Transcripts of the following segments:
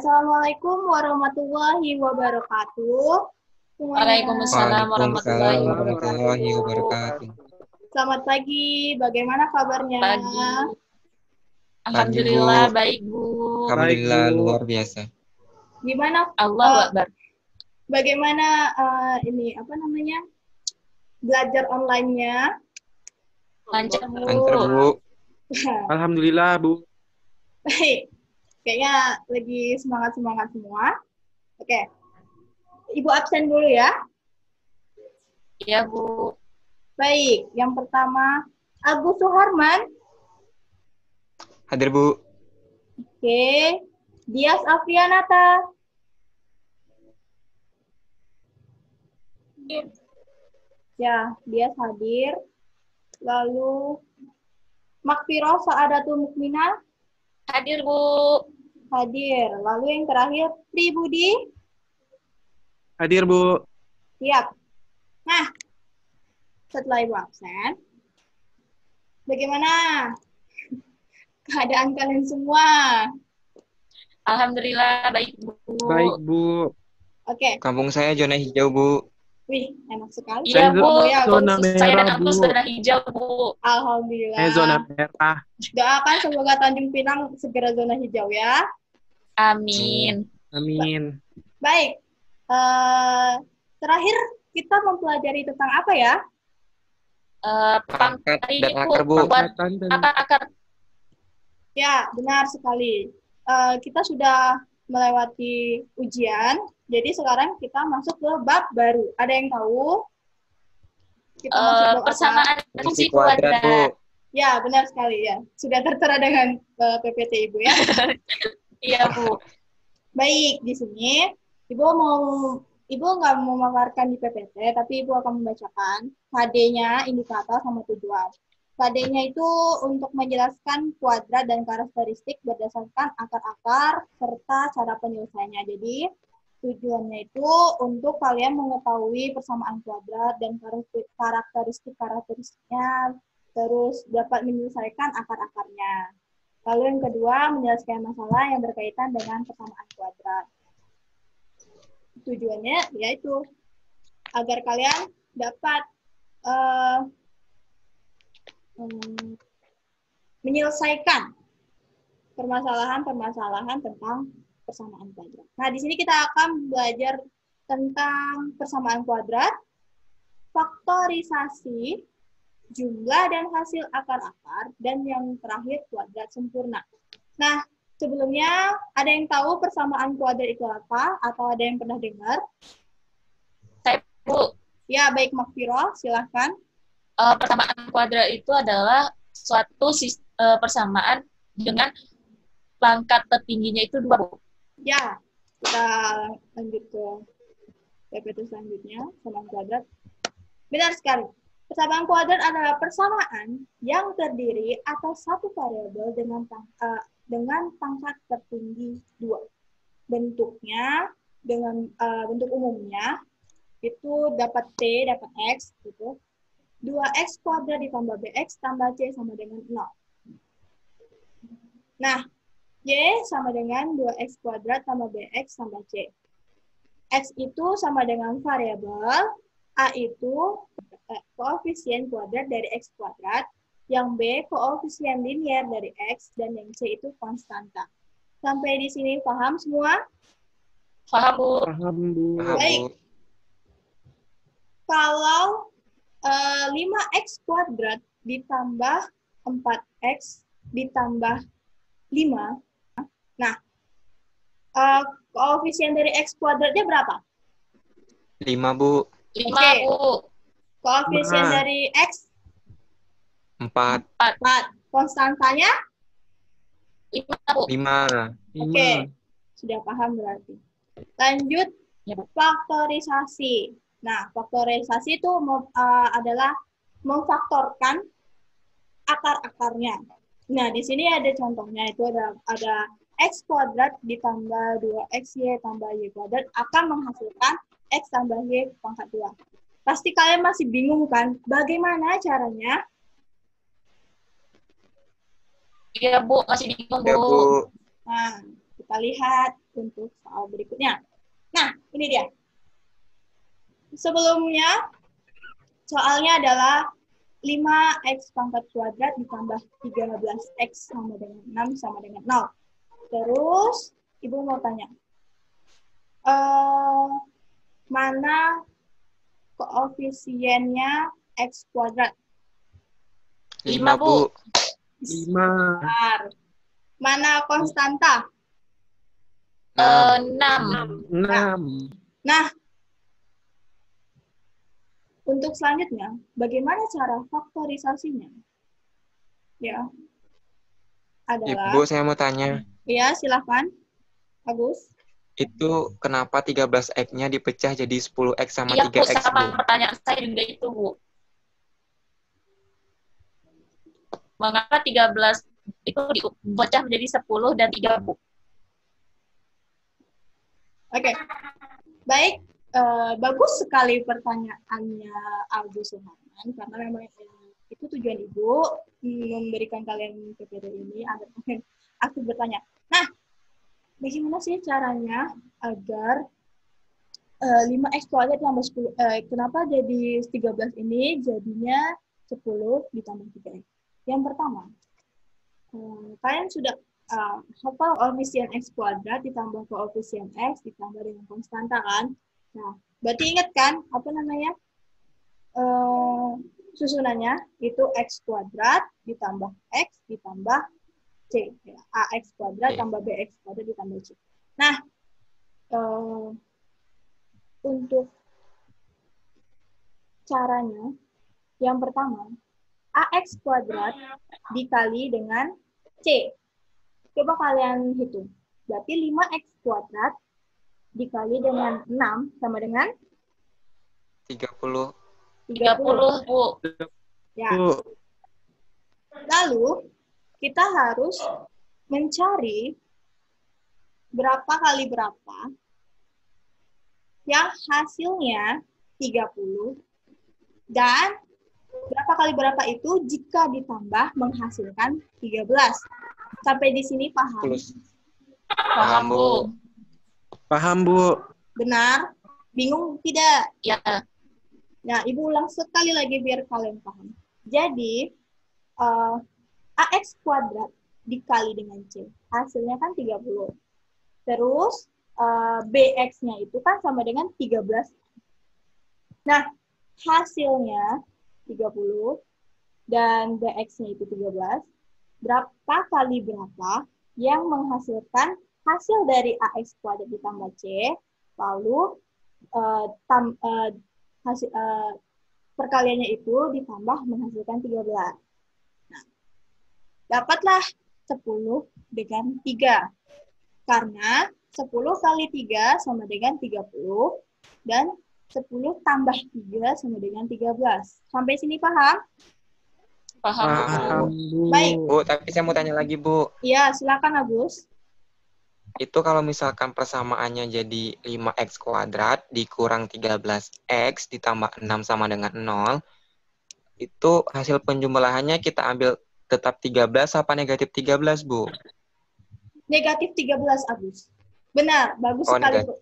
Assalamualaikum warahmatullahi wabarakatuh. Semuanya. Waalaikumsalam warahmatullahi Waalaikumsalam warahmatullahi wabarakatuh. wabarakatuh. Selamat pagi, bagaimana kabarnya? Pagi. Pagi, Alhamdulillah Bu. baik, Bu. Alhamdulillah Baik, Bu. luar biasa. Gimana? Allah Akbar. Bagaimana belajar online-nya? Lancar, Bu. Lancar, Bu. Alhamdulillah, Bu. Baik, kayaknya lagi semangat-semangat semua. Oke, Ibu absen dulu ya. Iya, Bu. Baik, yang pertama, Agus Suharman. Hadir, Bu. Oke, Dias Afrianata. Ya, Dias hadir. Lalu, Makfiro Saadatul Mukminah Hadir, Bu. hadir. Lalu yang terakhir, Pribudi. Hadir, Bu. Siap. Nah, setelah Ibu absen, bagaimana keadaan kalian semua? Alhamdulillah baik, Bu. Baik, Bu. Oke, Kampung saya zona hijau, Bu. wih, enak sekali. Iya, Saya Bu. Ya, zona Saya merah, dan aku Bu. zona hijau, Bu. Alhamdulillah. Zona merah. Doakan semoga Tanjung Pinang segera zona hijau ya. Amin. Amin. Baik, terakhir kita mempelajari tentang apa ya? Pangkat Tadi, dan Bu, akar, Bu. buat Pangkatan dan akar-akar. Ya, benar sekali. Kita sudah melewati ujian, jadi sekarang kita masuk ke bab baru. Ada yang tahu? Kita masuk bab apa? Persamaan Fungsi fungsi kuadrat, Bu. kuadrat. Ya, benar sekali ya. Sudah tertera dengan PPT Ibu ya. Iya, Bu. Baik, di sini Ibu nggak mau memaparkan di PPT, tapi Ibu akan membacakan KD-nya, indikator sama tujuan. KD-nya itu untuk menjelaskan kuadrat dan karakteristik berdasarkan akar-akar serta cara penyelesaiannya. Jadi tujuannya itu untuk kalian mengetahui persamaan kuadrat dan karakteristiknya, terus dapat menyelesaikan akar-akarnya. Lalu yang kedua, menjelaskan masalah yang berkaitan dengan persamaan kuadrat. Tujuannya yaitu agar kalian dapat menyelesaikan permasalahan-permasalahan tentang persamaan kuadrat. Nah, di sini kita akan belajar tentang persamaan kuadrat, faktorisasi, jumlah dan hasil akar-akar, dan yang terakhir kuadrat sempurna. Nah, sebelumnya ada yang tahu persamaan kuadrat itu apa? Atau ada yang pernah dengar? Saya, Bu. Ya, baik Makfiro, silahkan. Persamaan kuadrat itu adalah suatu persamaan dengan pangkat tertingginya itu 2, Bu. Ya, kita lanjut ke PPT selanjutnya, persamaan kuadrat. Benar sekali. Persamaan kuadrat adalah persamaan yang terdiri atas satu variabel dengan pangkat tertinggi 2. Bentuknya bentuk umumnya itu dapat T, dapat X gitu. 2x kuadrat ditambah bx tambah c sama dengan 0. Nah, y sama dengan 2x kuadrat tambah bx tambah c. X itu sama dengan variabel, A itu koefisien kuadrat dari x kuadrat, yang B koefisien linier dari x, dan yang C itu konstanta. Sampai di sini paham semua? Paham, Bu? Paham, Bu. Paham, Baik. Bu. Kalau 5x kuadrat ditambah 4x ditambah 5, nah, koefisien dari x kuadratnya berapa? 5, Bu. 5, Oke. Bu. Koefisien Lima. dari x 4. 4. Konstantanya? 5, Bu. 5. Oke, sudah paham berarti. Lanjut, Ya, Bu. faktorisasi. Nah, faktorisasi itu adalah memfaktorkan akar-akarnya. Nah, di sini ada contohnya, itu ada x kuadrat ditambah 2xy tambah y kuadrat akan menghasilkan x tambah y pangkat 2. Pasti kalian masih bingung kan, bagaimana caranya? Iya, Bu. Masih bingung, Ya, Bu. Bu. Nah, kita Kita lihat untuk soal berikutnya. Nah, ini dia. Sebelumnya, soalnya adalah 5x pangkat kuadrat ditambah 13x sama dengan 6 sama dengan 0. Terus, Ibu mau tanya, mana koefisiennya x kuadrat? 5, 5, Bu. Bu. 5. Benar. Mana konstanta? 6. 6. 6. Nah, untuk selanjutnya, bagaimana cara faktorisasinya? Ya, adalah, Ibu, saya mau tanya. ya silakan, Agus. Itu kenapa 13x-nya dipecah jadi 10x sama Iya, Bu, 3x, sama Bu? pertanyaan saya juga itu, Bu. Mengapa 13 itu dipecah menjadi 10 dan 3, Bu? Oke, baik. Bagus sekali pertanyaannya Agus Suharman, karena memang itu tujuan Ibu memberikan kalian PPT ini agar kalian aktif bertanya. Nah, bagaimana sih caranya agar 5x kuadrat tambah 10, kenapa jadi 13 ini jadinya 10 ditambah 3x? Yang pertama, kalian sudah hafal koefisien x kuadrat ditambah koefisien x ditambah dengan konstanta kan? Nah, berarti ingat kan apa namanya susunannya itu x kuadrat ditambah x ditambah c, ya, ax kuadrat tambah bx kuadrat ditambah c. Nah, untuk caranya, yang pertama, ax kuadrat dikali dengan c. Coba kalian hitung. Berarti 5x kuadrat dikali dengan 6 sama dengan 30. 30, Bu. Ya. Lalu, kita harus mencari berapa kali berapa yang hasilnya 30 dan berapa kali berapa itu jika ditambah menghasilkan 13. Sampai di sini paham? Plus. Paham, Bu. Paham, Bu. Benar? Bingung tidak? Ya. Nah, Ibu ulang sekali lagi biar kalian paham. Jadi, AX kuadrat dikali dengan C. Hasilnya kan 30. Terus, BX-nya itu kan sama dengan 13. Nah, hasilnya 30 dan BX-nya itu 13. Berapa kali berapa yang menghasilkan hasil dari AX kuadrat ditambah C, lalu perkaliannya itu ditambah menghasilkan 13. Nah, dapatlah 10 dengan 3. Karena 10 kali 3 sama dengan 30, dan 10 tambah 3 sama dengan 13. Sampai sini paham? Paham, Bu. Paham, Bu. Baik. Bu, tapi saya mau tanya lagi, Bu. Iya, silakan Agus. Itu kalau misalkan persamaannya jadi 5x kuadrat dikurang 13x ditambah 6 sama dengan 0, itu hasil penjumlahannya kita ambil tetap 13 apa negatif 13, Bu? Negatif 13, Agus. Benar, bagus Oh, sekali. negatif.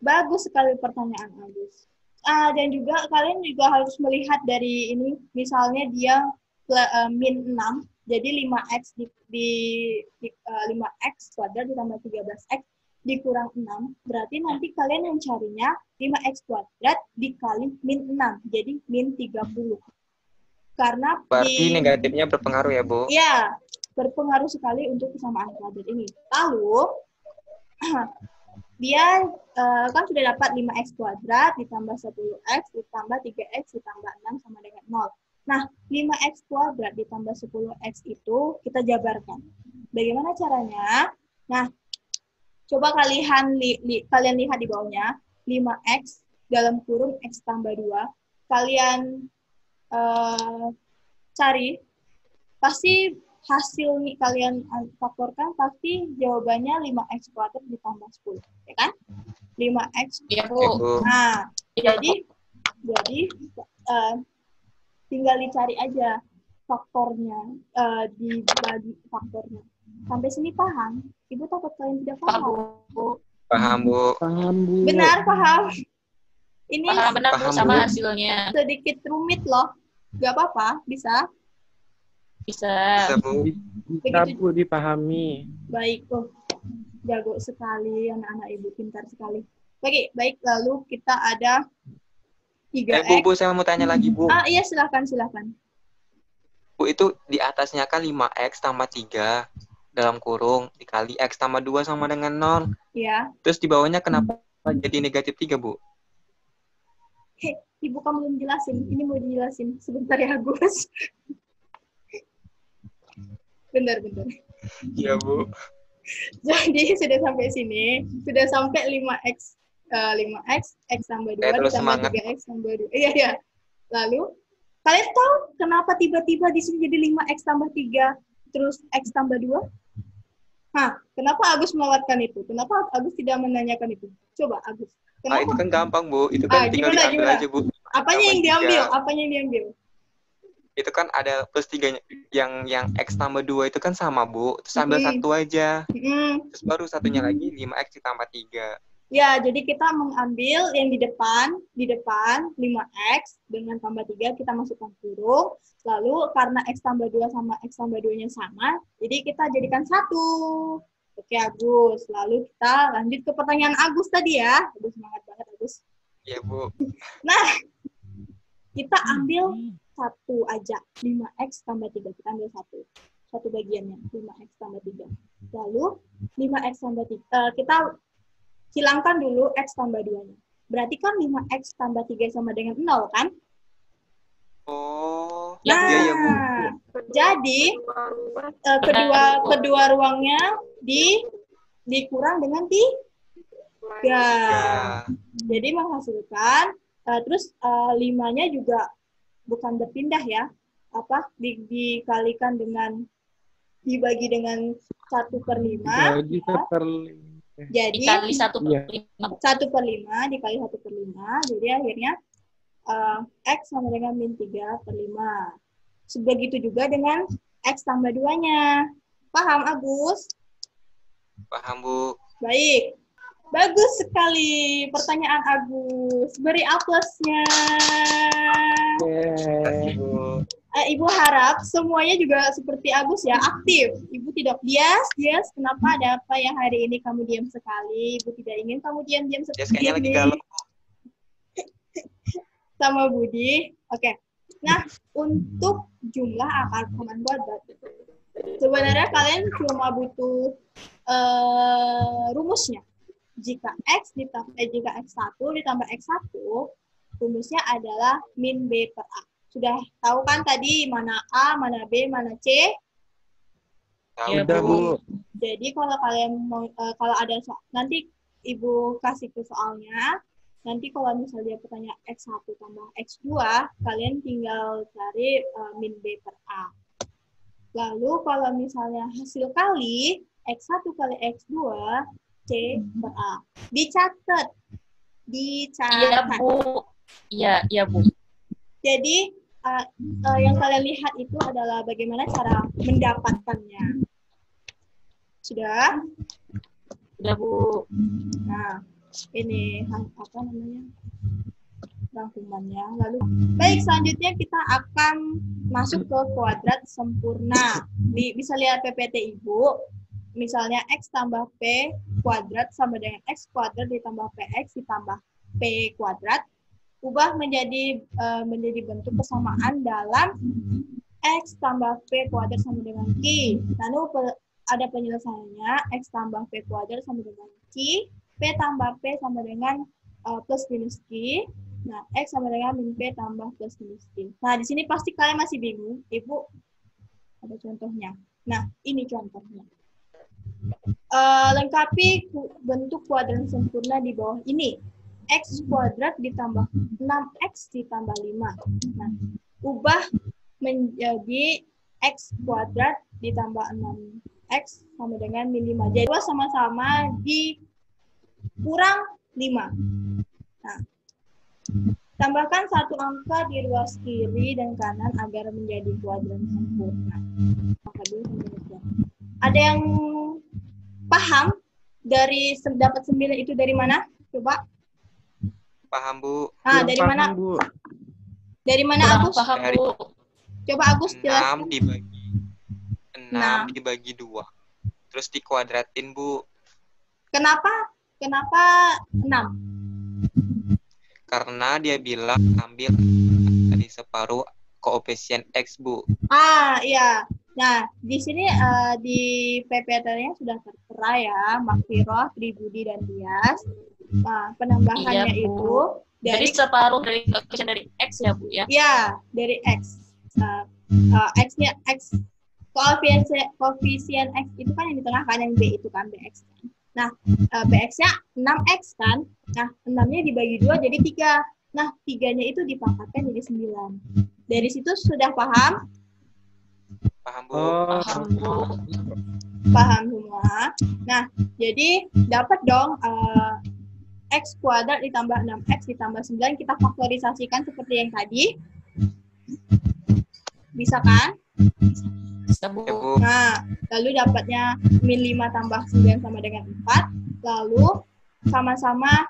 Bagus sekali pertanyaan Agus. Dan juga kalian juga harus melihat dari ini, misalnya dia min 6, jadi 5x di 5x kuadrat ditambah 13x dikurang 6, berarti nanti kalian mencarinya 5x kuadrat dikali min 6, jadi min 30. Karena Berarti negatifnya berpengaruh ya, Bu? Iya, berpengaruh sekali untuk kesamaan kuadrat ini. Lalu, dia kan sudah dapat 5x kuadrat ditambah 10x ditambah 3x ditambah 6 sama dengan 0. Nah, 5x kuadrat ditambah 10x itu kita jabarkan. Bagaimana caranya? Nah, coba kalian lihat di bawahnya, 5x dalam kurung x tambah 2. Kalian cari, pasti hasil nih kalian faktorkan, pasti jawabannya 5x kuadrat ditambah 10, ya kan? 5x. Iya, Bu. Ya, Bu. Nah, Iya, jadi tinggal dicari aja faktornya, dibagi faktornya. Sampai sini paham? Ibu takut kalian tidak Paham, paham. Bu. Paham, Bu. Paham, Bu. Benar, paham. Ini Paham benar, Bu, Paham, sama Bu. hasilnya. sedikit rumit loh. Gak apa-apa, bisa. Bisa. Bisa, Bu. Bisa, Bu, dipahami. Baik, oh, jago sekali anak-anak ibu, pintar sekali. Oke, baik, lalu kita ada 3X. Bu, saya mau tanya lagi, Bu. Ah, iya, silahkan. Bu, itu di atasnya kan 5X tambah 3 dalam kurung dikali X tambah 2 sama dengan 0. Ya. Terus di bawahnya kenapa jadi negatif 3, Bu? Hei, ibu kamu belum jelasin. Ini mau dijelasin. Sebentar ya, Gus. Bentar. Iya, Bu. Jadi sudah sampai sini, sudah sampai 5X. 5X, X tambah 2, Terus ditambah semangat. 3X tambah 2. Iya. Lalu, kalian tahu kenapa tiba-tiba di sini jadi 5X tambah 3, terus X tambah 2? Hah, kenapa Agus melewatkan itu? Kenapa Agus tidak menanyakan itu? Coba, Agus. Ah, itu Kenapa? kan gampang, Bu. Itu kan tinggal diambil Gimana? aja, Bu. Apanya yang tambah diambil? Itu kan ada plus 3-nya. Yang X tambah 2 itu kan sama, Bu. Terus ambil satu aja. Terus baru satunya lagi 5X ditambah 3. Ya, jadi kita mengambil yang di depan 5X dengan tambah 3 kita masukkan kurung. Lalu karena X tambah 2 sama X tambah 2-nya sama, jadi kita jadikan 1. Oke, Agus. Lalu kita lanjut ke pertanyaan Agus tadi ya. Aduh, semangat banget, Agus. Iya, Bu. Nah, kita ambil 1 aja. 5X tambah 3. Kita ambil 1. Satu bagiannya. 5X tambah 3. Lalu, 5X tambah 3. Kita hilangkan dulu X tambah 2-nya. Berarti kan 5X tambah 3 sama dengan 0, kan? Oh. Ya, Nah, iya, Bu. jadi kedua ruangnya dikurang dengan 3. Ya. Jadi menghasilkan, terus 5-nya juga bukan berpindah ya, dikalikan dengan, dibagi dengan 1/5. Bagi seperlima. Jadi Dikali 1/5. 1/5 dikali 1/5, jadi akhirnya X sama dengan min 3/5. Begitu juga dengan X tambah 2-nya. Paham, Agus? Paham, Bu. Baik. Bagus sekali pertanyaan Agus. Beri aplausnya. Kasih, Bu. Ibu harap semuanya juga seperti Agus ya, aktif. Ibu tidak bias. Kenapa ada apa ya hari ini kamu diam sekali? Ibu tidak ingin kamu diam-diam Ya, seperti kayaknya lagi ini. galau. Sama Budi. Oke. Nah, untuk jumlah akar common kuadrat, sebenarnya kalian cuma butuh rumusnya. Jika jika X1 ditambah X1, rumusnya adalah min B per A. Sudah tahu kan tadi mana A, mana B, mana C? Tahu, Udah, Bu. Jadi kalau kalian mau, kalau ada nanti Ibu kasih ke soalnya, nanti kalau misalnya pertanyaan X1 tambah X2, kalian tinggal cari min B per A. Lalu kalau misalnya hasil kali, X1 kali X2, C per A. Dicatat. Iya, Bu. Iya, Bu. Jadi, yang kalian lihat itu adalah bagaimana cara mendapatkannya. Sudah? Udah, Bu. Nah, ini apa namanya? Rangkumannya. Lalu, baik, selanjutnya kita akan masuk ke kuadrat sempurna. Bisa lihat PPT Ibu. Misalnya X tambah P kuadrat sama dengan X kuadrat ditambah PX ditambah P kuadrat. Ubah menjadi bentuk persamaan dalam X tambah P kuadrat sama dengan Q. Lalu ada penyelesaiannya, X tambah P kuadrat sama dengan Q, P tambah P sama dengan plus minus Q. Nah, X sama dengan min P tambah plus minus Q. Nah, di sini pasti kalian masih bingung. Ibu, ada contohnya. Nah, ini contohnya. Lengkapi bentuk kuadran sempurna di bawah ini. X kuadrat ditambah 6X ditambah 5. Nah, ubah menjadi X kuadrat ditambah 6X sama dengan min 5. Jadi dua sama-sama dikurang 5. Nah, tambahkan satu angka di ruas kiri dan kanan agar menjadi kuadran sempurna. Ada yang paham dari dapat 9 itu dari mana? Coba. Paham, Bu. Ah, dari Paham, mana? Bu. Dari mana Kurang Agus? paham, Dari- Bu. Coba Agus 6 jelaskan. dibagi 6 Nah. dibagi 2. Terus dikuadratin, Bu. Kenapa 6? Karena dia bilang ambil dari separuh koefisien X, Bu. Ah, iya. Nah, di sini di PPT-nya sudah tertera ya, Makfiroh, Tribudi, dan Dias. Nah, penambahannya Iya, Bu. itu Jadi dari separuh dari koefisien dari X ya, Bu ya. ya, dari X. X-nya X. Koefisien X itu kan yang di tengah kan, yang B itu kan BX. Nah, BX-nya 6X kan. Nah, 6-nya dibagi 2 jadi 3. Nah, 3-nya itu dipangkatkan jadi 9. Dari situ sudah paham? Paham, Bu? Oh, Paham, Bu. Paham semua. Nah, jadi dapat dong X kuadrat ditambah 6X ditambah 9. Kita faktorisasikan seperti yang tadi. Bisa kan? Bisa, Bu. Ya, Bu. Nah, lalu dapatnya min 5 tambah 9 sama dengan 4. Lalu sama-sama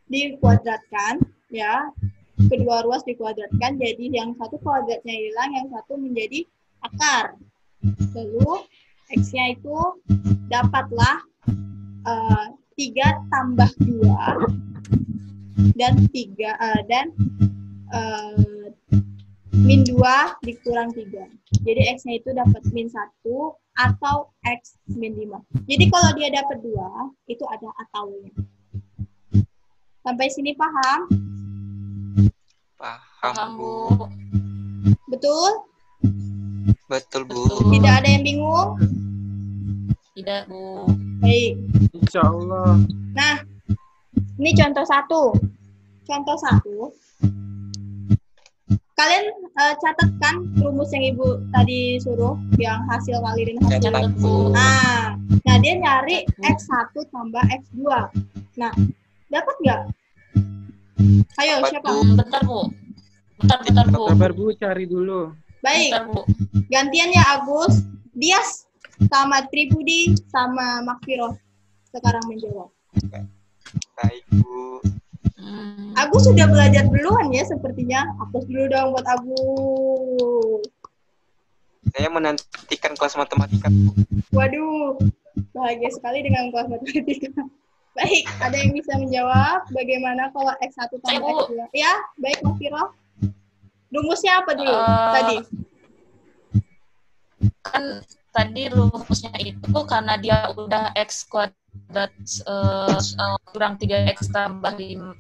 dikuadratkan, ya. Kedua ruas dikuadratkan, jadi yang satu kuadratnya hilang, yang satu menjadi akar. Lalu X-nya itu dapatlah 3 tambah 2 dan min 2 dikurang 3. Jadi X-nya itu dapat min 1 atau X min 5. Jadi kalau dia dapat 2, itu ada ataunya. Sampai sini paham? Paham, Paham, Bu. Bu. Betul? Betul, Bu. Betul. Tidak ada yang bingung? Tidak, Bu. Baik. insya Allah. Nah, ini contoh 1. Contoh 1. Kalian catatkan rumus yang Ibu tadi suruh, yang hasil ngalirin hasil. Catat, Bu. Nah, dia nyari X1 tambah X2. Nah, dapat nggak? Ayo, Dapat, siapa? Bu. Bentar, Bu. Bentar, Bu. Sabar Bu, cari dulu. Baik, Bentar, Bu. gantian ya Agus. Dias sama Tribudi sama Makfiroh sekarang menjawab. Baik, Bu. Agus sudah belajar duluan ya sepertinya. Hapus dulu dong buat Agus. Saya menantikan kelas matematika, Bu. Waduh, bahagia sekali dengan kelas matematika. Baik, ada yang bisa menjawab bagaimana kalau X1 tambah Saya, Bu. X2? Ya, baik Mas Firo. Rumusnya apa dulu tadi? Kan tadi rumusnya itu karena dia udah X kuadrat kurang 3X tambah 10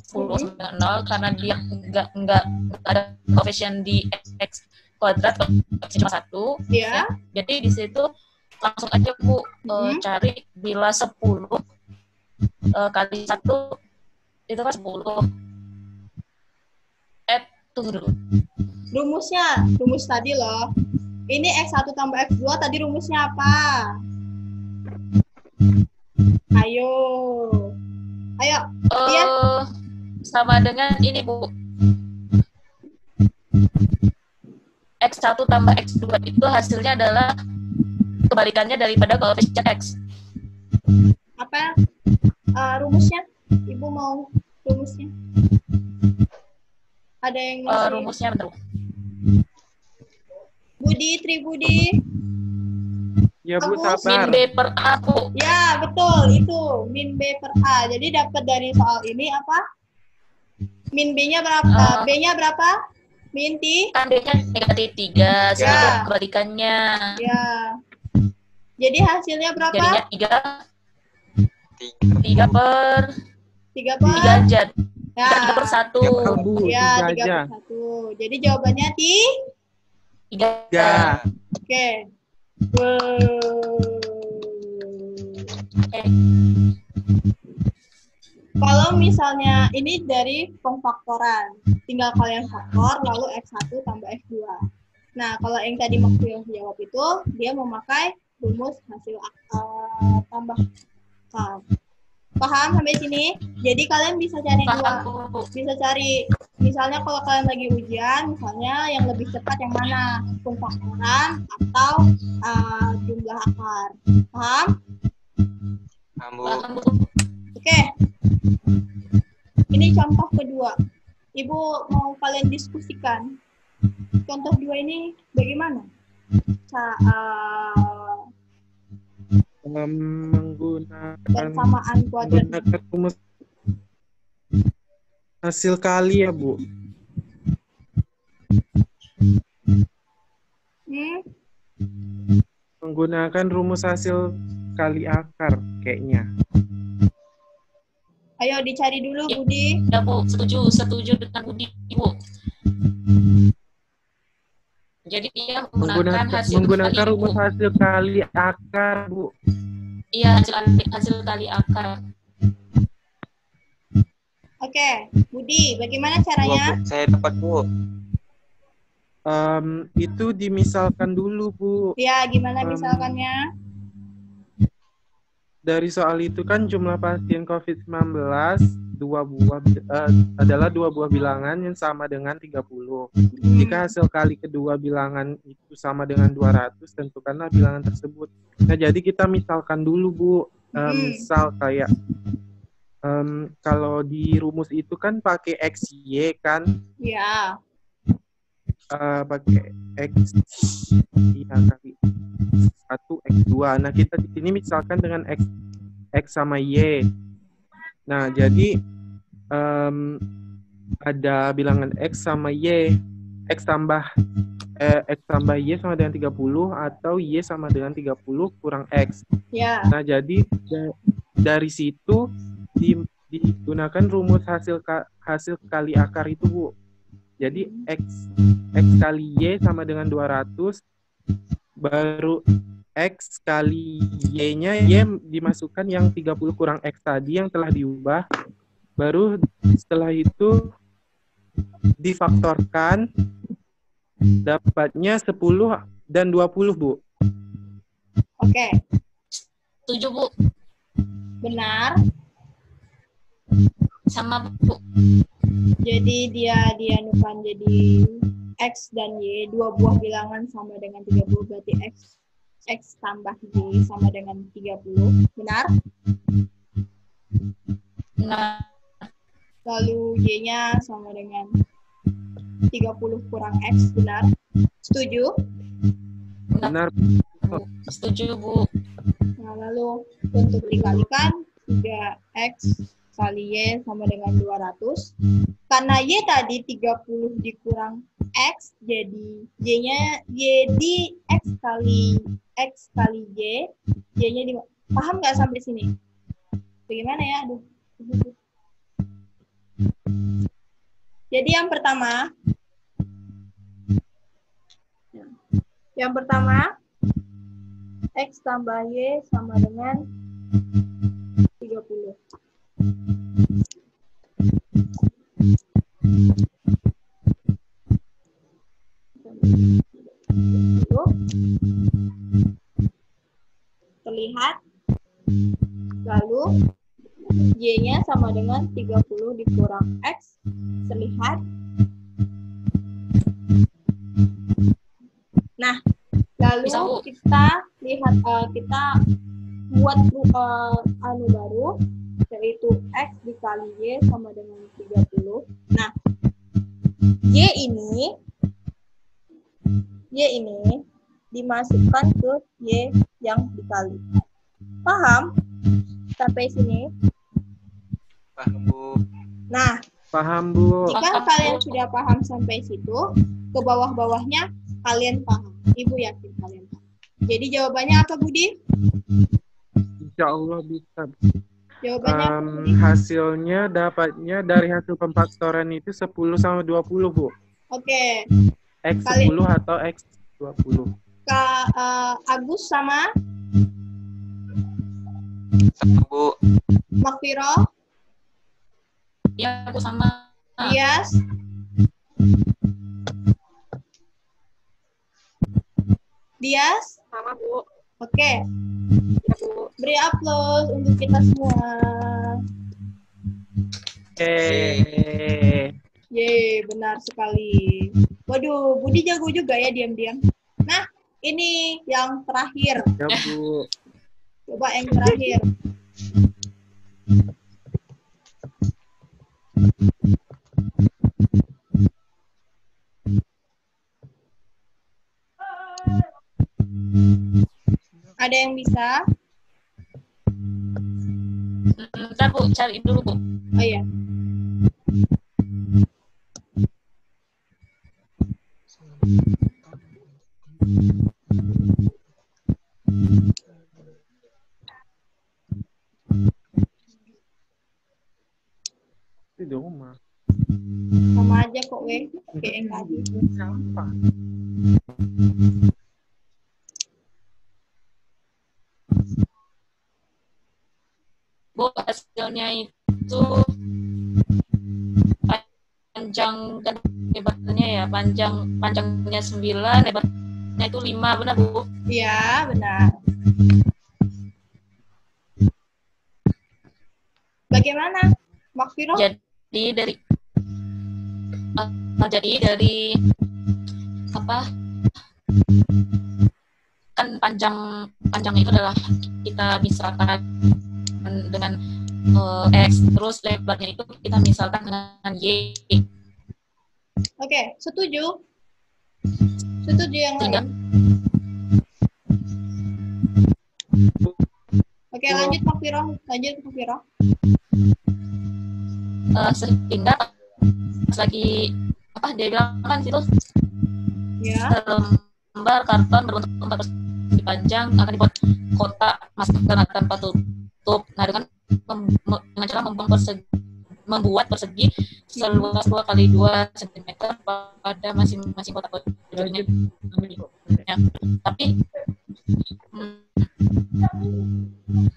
sama 0, karena dia nggak ada koefisien di X kuadrat, cuma 1. Ya. Jadi di situ langsung aja Bu cari bila 10 kali 1 itu kan 10. Tunggu dulu. Rumus tadi loh. Ini X1 tambah X2 tadi rumusnya apa? Ayo. Iya. Sama dengan ini Bu. X1 tambah X2 itu hasilnya adalah kebalikannya daripada koefisien X. Apa rumusnya? Ibu mau rumusnya? Ada yang ngasih? Rumusnya bentar, Bu. Budi, Tribudi. Ya Bu, Agus. Min sabar. B per A, Bu. Ya, betul. Itu. Min B per A. Jadi dapat dari soal ini apa? Min B-nya berapa? B-nya berapa? Min T? Kan B-nya negatif 3, jadi Ya. kebalikannya. Ya. Jadi hasilnya berapa? Jadinya 3 3 per 3 per? 3 aja. 3 Ya. per 1. Oh, Bu, Ya, 3 tiga aja. per 1. Jadi jawabannya 3. Ya. Oke. Kalau misalnya ini dari pemfaktoran, tinggal kalian faktor lalu X1 tambah X2. Nah, kalau yang tadi Makfiroh jawab itu, dia memakai rumus hasil tambah akar. Paham sampai sini? Jadi kalian bisa cari Paham, dua. Bu. Bisa cari, misalnya kalau kalian lagi ujian, misalnya yang lebih cepat yang mana? Pemfaktoran atau jumlah akar. Paham? Paham, Bu. Paham, Bu. Oke. Ini contoh kedua. Ibu mau kalian diskusikan. Contoh dua ini bagaimana? Persamaan kuadrat. Menggunakan rumus hasil kali ya, Bu. Menggunakan rumus hasil kali akar kayaknya. Ayo dicari dulu, Budi. Ya, Bu. Setuju dengan Budi, Bu. Jadi dia menggunakan rumus hasil kali akar, Bu. Iya, hasil kali akar. Oke, Budi, bagaimana caranya? Saya dapat, Bu. Itu dimisalkan dulu, Bu. Ya, gimana misalkannya? Dari soal itu kan jumlah pasien COVID-19 adalah dua buah bilangan yang sama dengan 30. Jika hasil kali kedua bilangan itu sama dengan 200, tentukanlah bilangan tersebut. Nah, jadi kita misalkan dulu, Bu. Misal kayak kalau di rumus itu kan pakai XY kan? Ya. Pakai X kali 1 X2. Nah, kita di sini misalkan dengan X sama Y. Nah, jadi ada bilangan X sama Y. X tambah Y sama dengan 30 atau Y sama dengan 30 kurang X. Ya. Nah, jadi dari situ digunakan rumus hasil kali akar itu, Bu. Jadi X kali Y sama dengan 200, baru X kali Y-nya Y dimasukkan yang 30 kurang X tadi yang telah diubah, baru setelah itu difaktorkan, dapatnya 10 dan 20, Bu. Oke. Setuju, Bu. Benar. Sama, Bu. Jadi dia dianukan jadi X dan Y, dua buah bilangan sama dengan 30, berarti X tambah Y sama dengan 30. Benar? Nah, Lalu Y-nya sama dengan 30 kurang X, benar? Setuju? Benar. setuju, Bu. Nah, lalu untuk dikalikan 3X kali Y sama dengan 200. Karena Y tadi 30 dikurang X, jadi Y-nya Y di X kali Y, Y-nya di... Paham nggak sampai sini? Bagaimana ya? Aduh. Jadi yang pertama, X tambah Y sama dengan 30. Terlihat. Lalu Y-nya sama dengan 30 dikurang X. Terlihat. Nah, lalu kita lihat, kita buat baru, yaitu X dikali Y sama dengan 30. Nah, Y ini dimasukkan ke Y yang dikali. Paham? Sampai sini? Paham, Bu. Nah, Paham, Bu. jika kalian sudah paham sampai situ, ke bawah-bawahnya kalian paham. Ibu yakin kalian paham. Jadi jawabannya apa, Budi? Insya Allah bisa. Jawabannya apa, Budi? Hasilnya dapatnya dari hasil pemfaktoran itu 10 sama 20, Bu. Oke. X 10 atau X 20. Agus sama Bu. Makfiro? Ya, aku sama. Dias? Dias? Sama, Bu. Oke. Beri aplaus untuk kita semua. Yeay, benar sekali. Waduh, Budi jago juga ya diam-diam. Nah, ini yang terakhir. Ya, Bu. Coba yang terakhir. Ada yang bisa? Bentar Bu, cari dulu Bu. Oh iya. Di rumah. Sama aja kok, weh. Kayak yang tadi. Siapa? Bu, hasilnya itu panjang dan lebarnya ya, panjangnya 9, lebarnya itu 5, benar Bu? Iya, benar. Bagaimana, Makfiro? Jadi dari apa? Kan panjangnya itu adalah kita misalkan dengan X, terus lebarnya itu kita misalkan dengan Y. Oke, setuju. Setuju yang lain. Oke, lanjut Makfiro. Sehingga pas lagi dia bilang kan situ Ya. lembar karton berbentuk 4 persegi panjang akan dibuat kotak masker tanpa tutup. Nah, dengan cara membuat persegi seluas 2 kali 2 cm pada masing-masing kotak bajunya. Tapi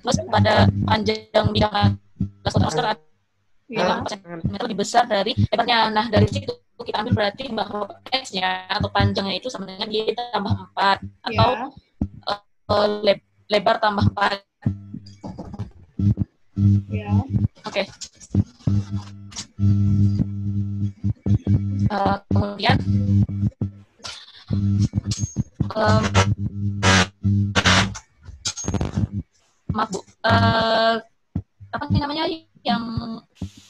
terus pada panjang bidang kotak masker Ya. meter lebih besar dari lebarnya. Nah, dari situ kita ambil berarti bahwa X-nya atau panjangnya itu sama dengan Y tambah 4 atau lebar tambah 4. Ya. Oke. Kemudian maaf Bu, apa sih namanya yang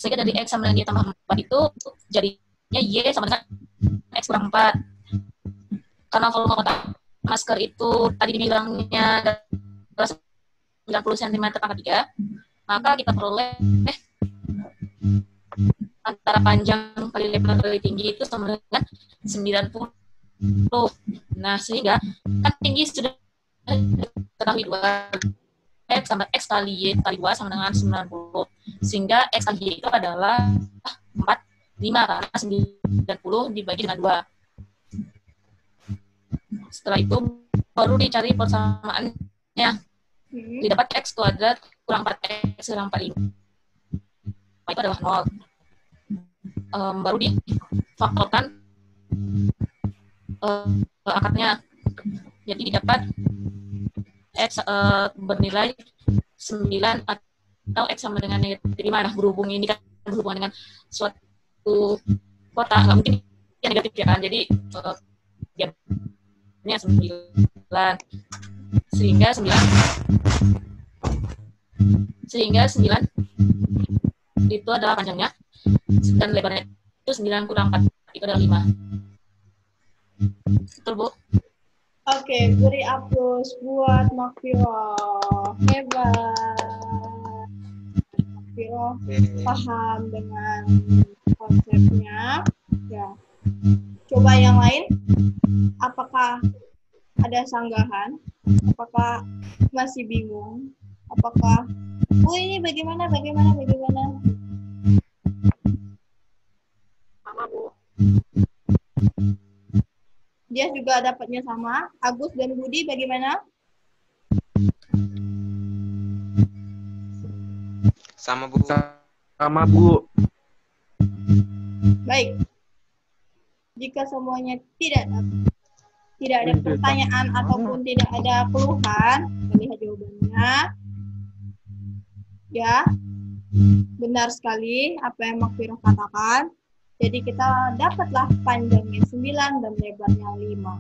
sehingga dari X sama dengan Y tambah 4 itu jadinya Y sama dengan X kurang 4. Karena volume kotak masker itu tadi dibilangnya 90 cm pangkat 3, maka kita peroleh antara panjang kali lebar kali tinggi itu sama dengan 90. Nah, sehingga kan tinggi sudah diketahui 2. X sama X kali Y kali 2 sama dengan 90. Sehingga X kali Y itu adalah 45 karena 90 dibagi dengan 2. Setelah itu baru dicari persamaannya. Didapat X kuadrat kurang 4X kurang 45. Itu adalah 0. Baru difaktorkan akarnya. Jadi didapat X bernilai 9 atau X sama dengan negatif 5. Nah, berhubung ini kan berhubungan dengan suatu kotak, nggak mungkin yang negatif ya kan. Jadi ini 9. Sehingga 9 itu adalah panjangnya dan lebarnya itu 9 kurang 4 itu adalah 5. Betul Bu? Oke, beri aplaus buat Makfiro. Hebat. Makfiro paham dengan konsepnya. Ya. Coba yang lain. Apakah ada sanggahan? Apakah masih bingung? Apakah ini bagaimana? Sama Bu. Dia juga dapatnya sama. Agus dan Budi bagaimana? Sama Bu. Sama Bu. Baik. Jika semuanya tidak ada pertanyaan ataupun tidak ada keluhan, kita lihat jawabannya. semuanya. Ya, benar sekali apa yang Makfirah katakan. Jadi kita dapatlah panjangnya 9 dan lebarnya 5.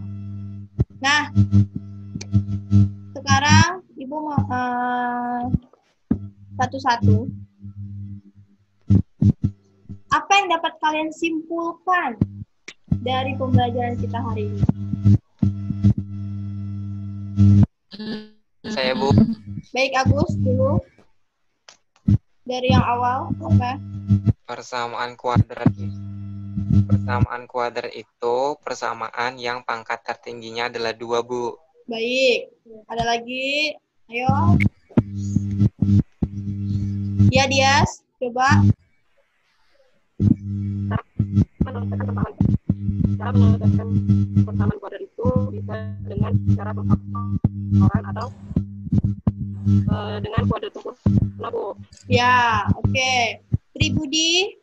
Nah, sekarang Ibu mau satu-satu. Apa yang dapat kalian simpulkan dari pembelajaran kita hari ini? Saya, Bu. Baik, Agus dulu. Dari yang awal, apa? Persamaan kuadrat itu persamaan yang pangkat tertingginya adalah 2, Bu. Baik. Ada lagi? Ayo. Ya, Dias. Coba. Cara menyelesaikan persamaan kuadrat itu bisa dengan cara pengfaktoran atau dengan kuadrat sempurna, Bu. Ya, oke. Tribudi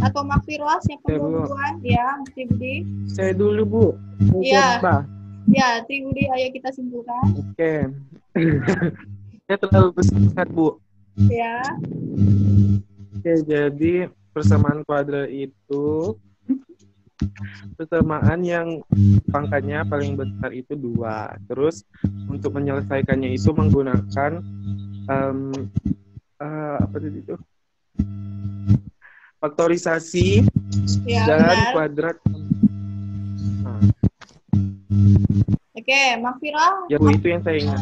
atau Makfirah siapa Ya, Bu. duluan? Ya, Tribudi. Saya dulu, Bu. Mau Iya. coba. Ya, Tribudi, ayo kita simpulkan. Oke. Saya terlalu bersingkat, Bu. Ya. Oke, jadi persamaan kuadrat itu persamaan yang pangkatnya paling besar itu 2. Terus untuk menyelesaikannya itu menggunakan apa itu? Faktorisasi Ya, dan benar. kuadrat. Oke, Makfirah. Ya, Bu, itu yang saya ingat.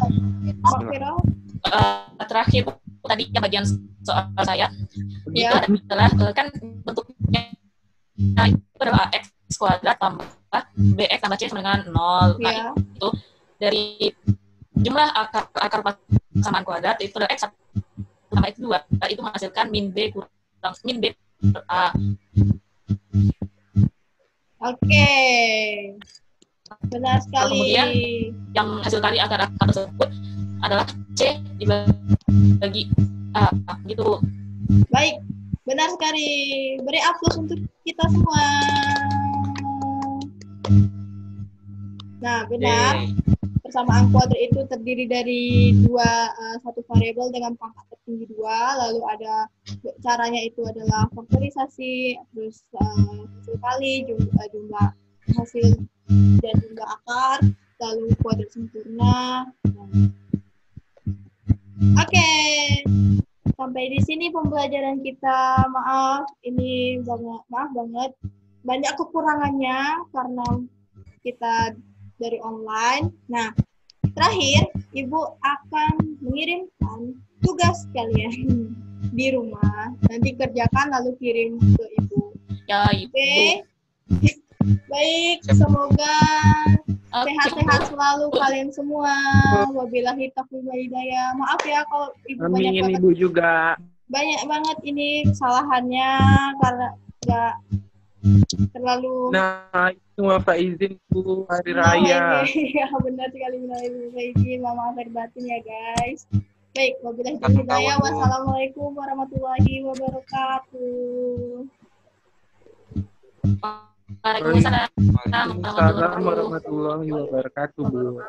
Makfirah. Terakhir tadi yang bagian soal saya Ya. itu adalah kan bentuknya itu adalah x kuadrat tambah bx tambah c sama dengan 0. Nah, Ya. itu dari jumlah akar persamaan kuadrat itu adalah x tambah x 2 itu menghasilkan min b kurang min b per a. Oke. Benar sekali. Kemudian yang hasil kali akar tersebut adalah c dibagi a gitu. Baik, benar sekali. Beri aplaus untuk kita semua. Nah, benar. Yeay. Persamaan kuadrat itu terdiri dari satu variabel dengan pangkat tertinggi 2, lalu ada caranya itu adalah faktorisasi, terus hasil kali, jumlah hasil dan jumlah akar, lalu kuadrat sempurna. Oke. Sampai di sini pembelajaran kita. Maaf banget. Banyak kekurangannya karena kita dari online. Nah, terakhir Ibu akan mengirimkan tugas kalian di rumah. Nanti kerjakan lalu kirim ke Ibu. Ya, Oke. Baik, semoga sehat-sehat selalu kalian semua. Wabillahi taufiq wal hidayah. Maaf ya kalau Ibu Amin, banyak Ibu juga. banget ini kesalahannya karena nggak terlalu Nah, semua Pak izin Bu hari raya. Ya, benar sekali, izin, maaf lahir batin ya guys. Baik, wabillahi taufiq wal hidayah. Wassalamualaikum warahmatullahi wabarakatuh. Waalaikumsalam Waalaikumsalam warahmatullahi wabarakatuh, Bu.